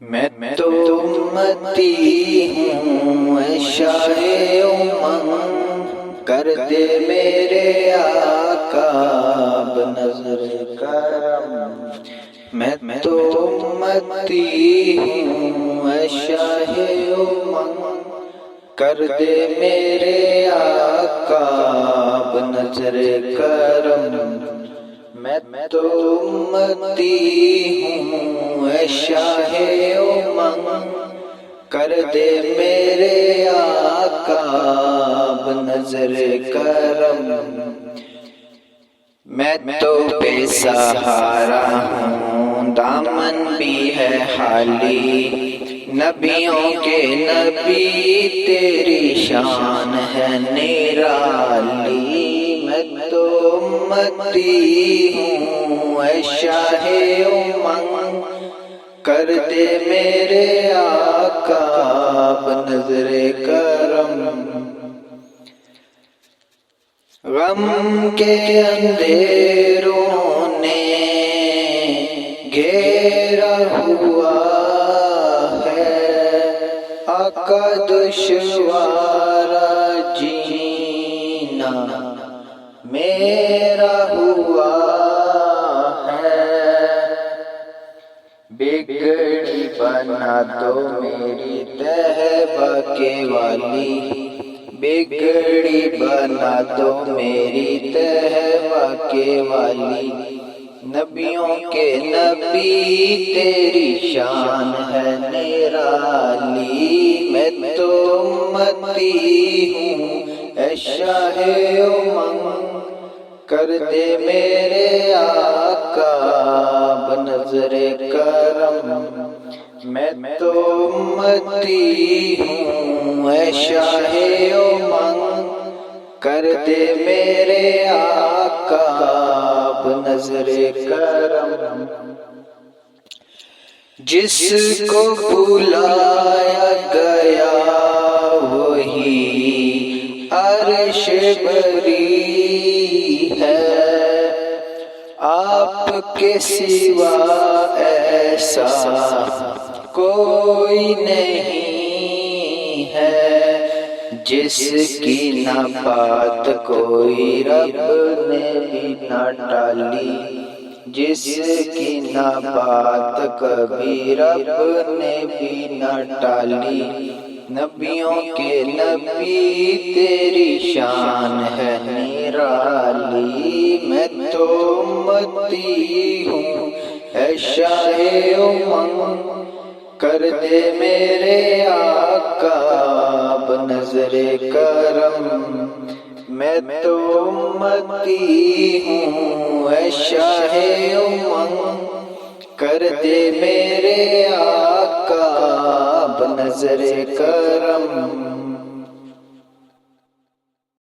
میں تو امتی ہوں اے شاہ امم، کر دے میرے آقا اب نظر کرم۔ میں تو امتی ہوں اے شاہ امم، کر دے میرے آقا اب نظر کرم۔ میں تو امتی ہوں اے شاہ امم، کر دے میرے آقا اب نظر کرم۔ میں تو بے سہارا ہوں دامن بھی ہے خالی، نبیوں کے نبی تیری شان ہے نرالی۔ میں تو امتی ہوں اے شاہ امم، کر دے میرے آقا اب نظر کرم۔ غم کے اندھیروں نے گھیرا ہوا ہے، آقا دشوار جینا میرا ہوا ہے۔ بگڑی بنا دو میری طیبہ کے والی، بگڑی بنا دو میری طیبہ کے والی، نبیوں کے نبی تیری شان ہے نرالی۔ میں تو امتی ہوں اے شاہ امم، کر دے میرے آقا اب نظر کرم۔ میں تو امتی ہوں اے شاہ امم، کر دے میرے آقا اب نظر کرم۔ جس کو بلایا گیا وہی عرش بری ہے، آپ کے سوا ایسا کوئی نہیں ہے، جس کی نہ بات کوئی رب نے بھی نہ ٹالی، جس کی نہ بات کبھی رب نے بھی نہ ٹالی، نبیوں کے نبی تیری شان ہے نرالی۔ میں تو امتی ہوں اے شاہ امم، کر دے میرے آقا اب نظر کرم۔ میں تو امتی ہوں اے شاہ امم، کر دے میرے آقا اب نظر کرم۔